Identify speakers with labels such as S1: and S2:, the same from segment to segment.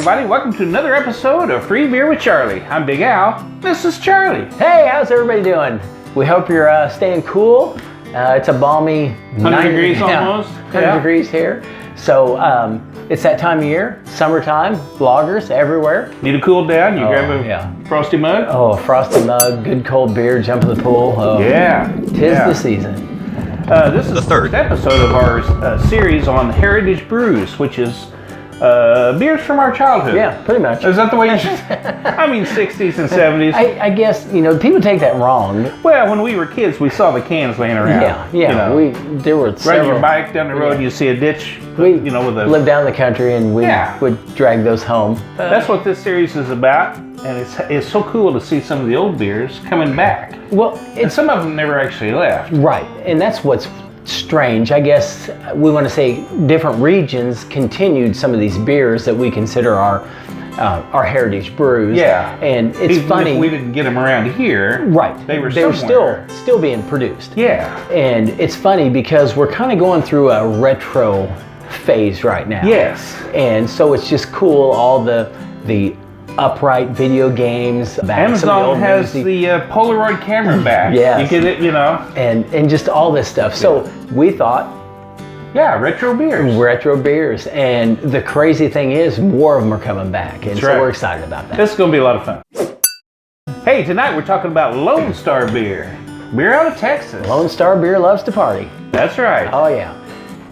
S1: everybody. Welcome to another episode of Free Beer with Charlie. I'm Big Al. This is Charlie.
S2: Hey, how's everybody doing? We hope you're staying cool. It's a balmy
S1: 100 degrees almost.
S2: 100 degrees here. So it's that time of year, summertime, vloggers everywhere.
S1: Need to cool down, you grab a frosty mug.
S2: Oh, a frosty mug, good cold beer, jump in the pool. Oh, tis the season.
S1: This is the third episode of our series on Heritage Brews, which is beers from our childhood.
S2: Yeah, pretty much.
S1: Is that the way you should? I mean, 60s and 70s.
S2: I guess, people take that wrong.
S1: Well, when we were kids, we saw the cans laying around.
S2: Yeah. There were several.
S1: Ride your bike down the road, you see a ditch.
S2: We
S1: with a
S2: lived down in the country, and we would drag those home.
S1: That's what this series is about, and it's so cool to see some of the old beers coming back. Well, and some of them never actually left.
S2: Right, and that's what's strange. I guess we want to say different regions continued some of these beers that we consider our heritage brews.
S1: Yeah,
S2: and it's funny.
S1: If we didn't get them around here.
S2: Right,
S1: they were
S2: still being produced.
S1: Yeah,
S2: and it's funny because we're kind of going through a retro phase right now.
S1: Yes,
S2: and so it's just cool. All the upright video games.
S1: Amazon has the Polaroid camera back.
S2: Yeah,
S1: you get it,
S2: and just all this stuff. So we thought, retro beers. And the crazy thing is, more of them are coming back, and so we're excited about that.
S1: This is going to be a lot of fun. Hey, tonight we're talking about Lone Star beer out of Texas.
S2: Lone Star beer loves to party.
S1: That's right.
S2: Oh yeah.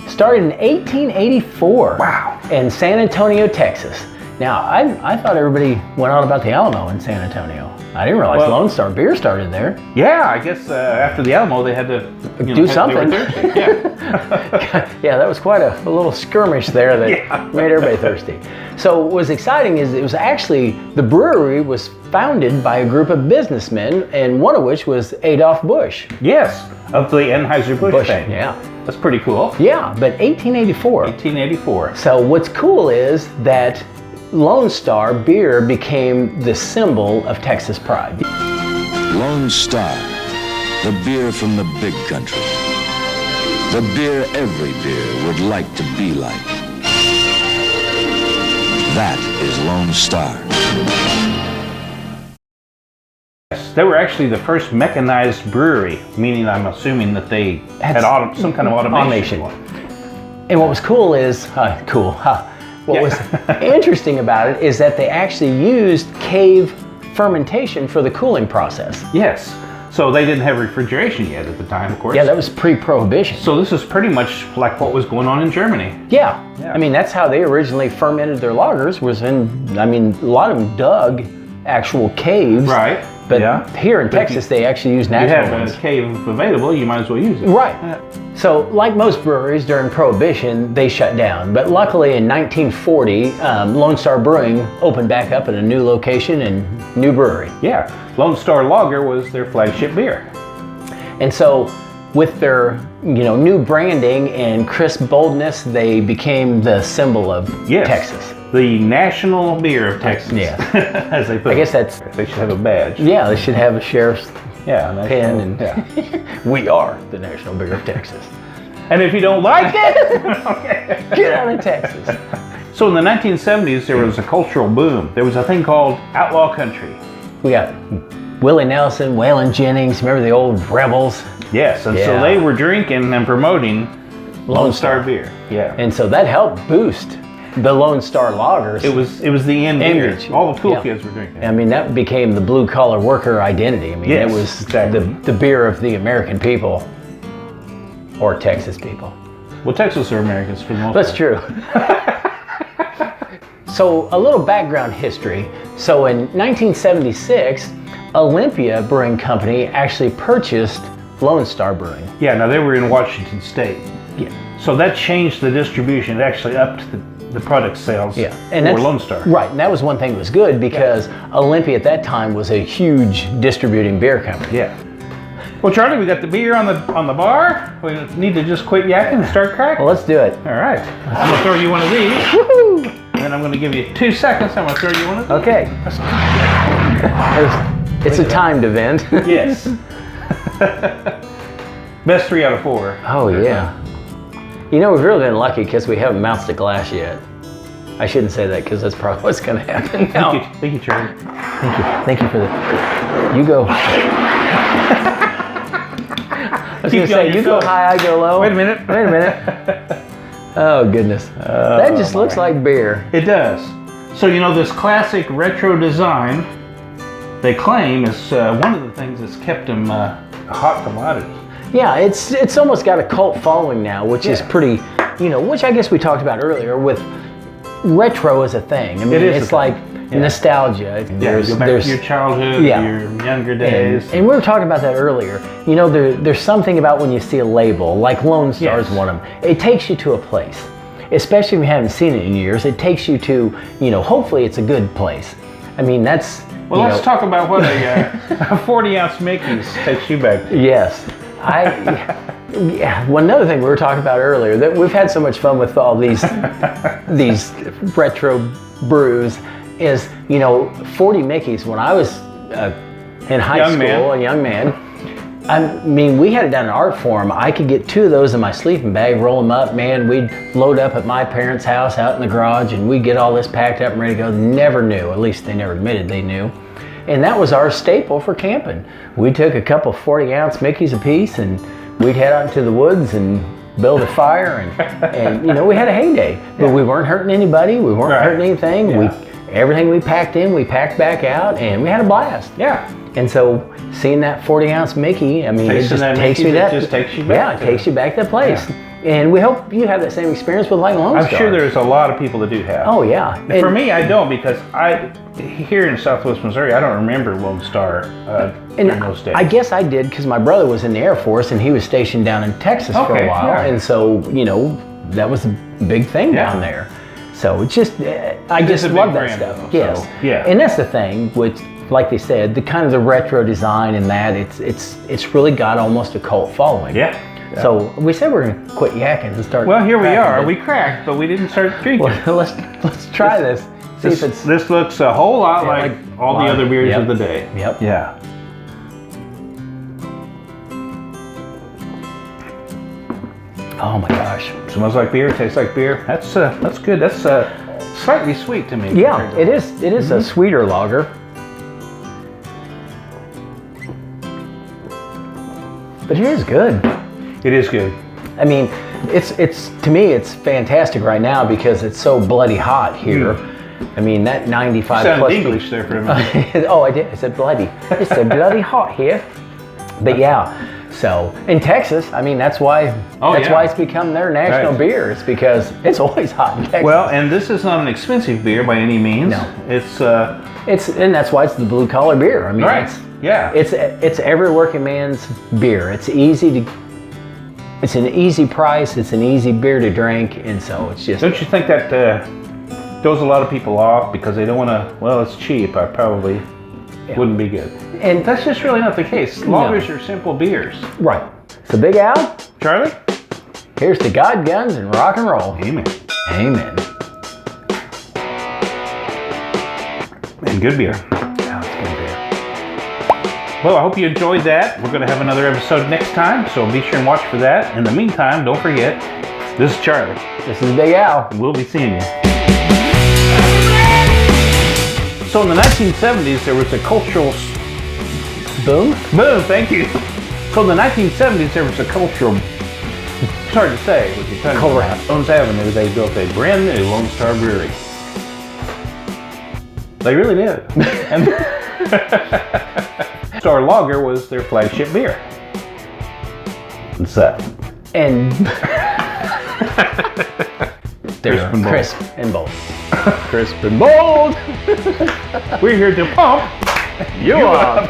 S2: Started in 1884.
S1: Wow.
S2: In San Antonio, Texas. Now, I thought everybody went on about the Alamo in San Antonio. I didn't realize Lone Star beer started there.
S1: Yeah, I guess after the Alamo they had to
S2: do something. Yeah, that was quite a little skirmish there that made everybody thirsty. So what was exciting is it was actually, the brewery was founded by a group of businessmen, and one of which was Adolf Busch.
S1: Yes, of the Anheuser-Busch fame.
S2: Yeah.
S1: That's pretty cool.
S2: Yeah, but 1884.
S1: 1884.
S2: So what's cool is that Lone Star beer became the symbol of Texas pride.
S3: Lone Star, the beer from the big country. The beer every beer would like to be like. That is Lone Star.
S1: Yes, they were actually the first mechanized brewery, meaning I'm assuming that they had some kind of automation.
S2: And what was cool is, what was interesting about it is that they actually used cave fermentation for the cooling process.
S1: Yes. So they didn't have refrigeration yet at the time, of course.
S2: Yeah, that was pre-prohibition.
S1: So this is pretty much like what was going on in Germany.
S2: Yeah. I mean, that's how they originally fermented their lagers, a lot of them dug actual caves.
S1: Right.
S2: But here in Texas, they actually use natural ones.
S1: If you have a cave available, you might as well use it.
S2: Right. Yeah. So, like most breweries during Prohibition, they shut down. But luckily, in 1940, Lone Star Brewing opened back up at a new location and new brewery.
S1: Yeah. Lone Star Lager was their flagship beer.
S2: And so, with their new branding and crisp boldness, they became the symbol of Texas.
S1: The national beer of Texas.
S2: Yeah.
S1: As they put
S2: I guess that's...
S1: They should have a badge.
S2: Yeah, they should have a sheriff's pen.
S1: And
S2: we are the national beer of Texas.
S1: And if you don't like it,
S2: get out of Texas.
S1: So in the 1970s, there was a cultural boom. There was a thing called outlaw country.
S2: We got Willie Nelson, Waylon Jennings, remember the old Rebels?
S1: Yes, and so they were drinking and promoting Lone Star beer. Yeah.
S2: And so that helped boost the Lone Star lagers.
S1: It was the image.
S2: Beer.
S1: All the cool kids were drinking.
S2: I mean, that became the blue collar worker identity. I mean, it was the beer of the American people, or Texas people.
S1: Well, Texas are Americans for the most part.
S2: That's true. So a little background history. So in 1976, Olympia Brewing Company actually purchased Lone Star Brewing.
S1: Yeah, now they were in Washington State.
S2: Yeah.
S1: So that changed the distribution. It actually upped the product sales for Lone Star.
S2: Right, and that was one thing that was good because Olympia at that time was a huge distributing beer company.
S1: Yeah. Well, Charlie, we got the beer on the bar. We need to just quit yakking and start cracking.
S2: Well, let's do it.
S1: All right. I'm going to throw you one of these.
S2: Woohoo!
S1: And then I'm going to give you 2 seconds. I'm going to throw you one of these.
S2: Okay. It's a timed event.
S1: Yes. Best 3 out of 4.
S2: Oh, yeah. You know, we've really been lucky because we haven't mounted the glass yet. I shouldn't say that because that's probably what's going to happen now.
S1: Thank you, Charlie.
S2: Thank you for the. You go. I was going to say, you go high, I go low.
S1: Wait a minute.
S2: Oh, goodness. That just looks like beer.
S1: It does. So, this classic retro design, they claim, is one of the things that's kept them a hot commodity.
S2: Yeah, it's almost got a cult following now, which is pretty, which I guess we talked about earlier with retro as a thing. I mean, it's like nostalgia.
S1: There's your childhood, your younger days.
S2: And we were talking about that earlier. There's something about when you see a label, like Lone Star is one of them. It takes you to a place, especially if you haven't seen it in years. It takes you to, hopefully it's a good place. I mean, that's...
S1: Well, let's talk about what a 40-ounce Mickey's takes you back to.
S2: Yes. Well, another thing we were talking about earlier, that we've had so much fun with all these retro brews, is 40 Mickeys. When I was in high school, a young man, I mean, we had it down in Art Forum. I could get 2 of those in my sleeping bag, roll them up, man. We'd load up at my parents' house out in the garage, and we'd get all this packed up and ready to go. Never knew, at least they never admitted they knew. And that was our staple for camping. We took a couple 40-ounce Mickeys apiece, and we'd head out into the woods and build a fire, and we had a heyday. But we weren't hurting anybody. We weren't hurting anything.
S1: Yeah.
S2: Everything we packed in, we packed back out, and we had a blast.
S1: Yeah.
S2: And so seeing that 40-ounce Mickey, I mean, it just takes you back.
S1: It takes you back.
S2: Yeah, it takes you back to that place. Yeah. And we hope you have that same experience with like Lone Star.
S1: I'm sure there's a lot of people that do have.
S2: Oh yeah.
S1: For me, I don't, because here in Southwest Missouri, I don't remember Lone Star in those days.
S2: I guess I did because my brother was in the Air Force and he was stationed down in Texas for a while, and so that was a big thing down there. So it's just, I just love that stuff.
S1: Though,
S2: yes.
S1: So, yeah.
S2: And that's the thing, which, like they said, the kind of the retro design and that it's really got almost a cult following.
S1: Yeah.
S2: So we said we're gonna quit yakking and start.
S1: Well, here we are. We cracked, but we didn't start drinking.
S2: Well, let's try this. See if it's.
S1: This looks a whole lot like all the other beers of the day.
S2: Yep.
S1: Yeah.
S2: Oh my gosh.
S1: Smells like beer. Tastes like beer. That's good. That's slightly sweet to me.
S2: Yeah, it is. It is a sweeter lager. But it is good.
S1: It is good.
S2: I mean, it's to me it's fantastic right now because it's so bloody hot here. I mean, that 95
S1: sounded
S2: plus.
S1: English there for a minute.
S2: Oh, I did. I said bloody. It's so bloody hot here. But yeah, so in Texas, I mean, that's why why it's become their national beer. It's because it's always hot in Texas.
S1: Well, and this is not an expensive beer by any means.
S2: No.
S1: It's
S2: and that's why it's the blue collar beer. I mean, it's every working man's beer. It's it's an easy price. It's an easy beer to drink, and so it's just.
S1: Don't you think that throws a lot of people off because they don't want to? Well, it's cheap. I probably wouldn't be good. And that's just really not the case. Lagers are simple beers.
S2: Right. So Big Al,
S1: Charlie,
S2: here's to God, guns, and rock and roll.
S1: Amen.
S2: Amen.
S1: And good beer.
S2: Oh, it's good beer.
S1: Well, I hope you enjoyed that. We're going to have another episode next time, so be sure and watch for that. In the meantime, don't forget, this is Charlie.
S2: This is Big Al.
S1: And we'll be seeing you. So in the 1970s, there was a cultural...
S2: Boom?
S1: Boom, thank you. So in the 1970s, there was a cultural... It's hard to say what you're talking about. Jones Avenue, they built a brand new Lone Star Brewery. They really did. And Star Lager was their flagship beer. What's that?
S2: And
S1: Crisp and bold.
S2: Crisp and bold.
S1: We're here to pump
S2: you up.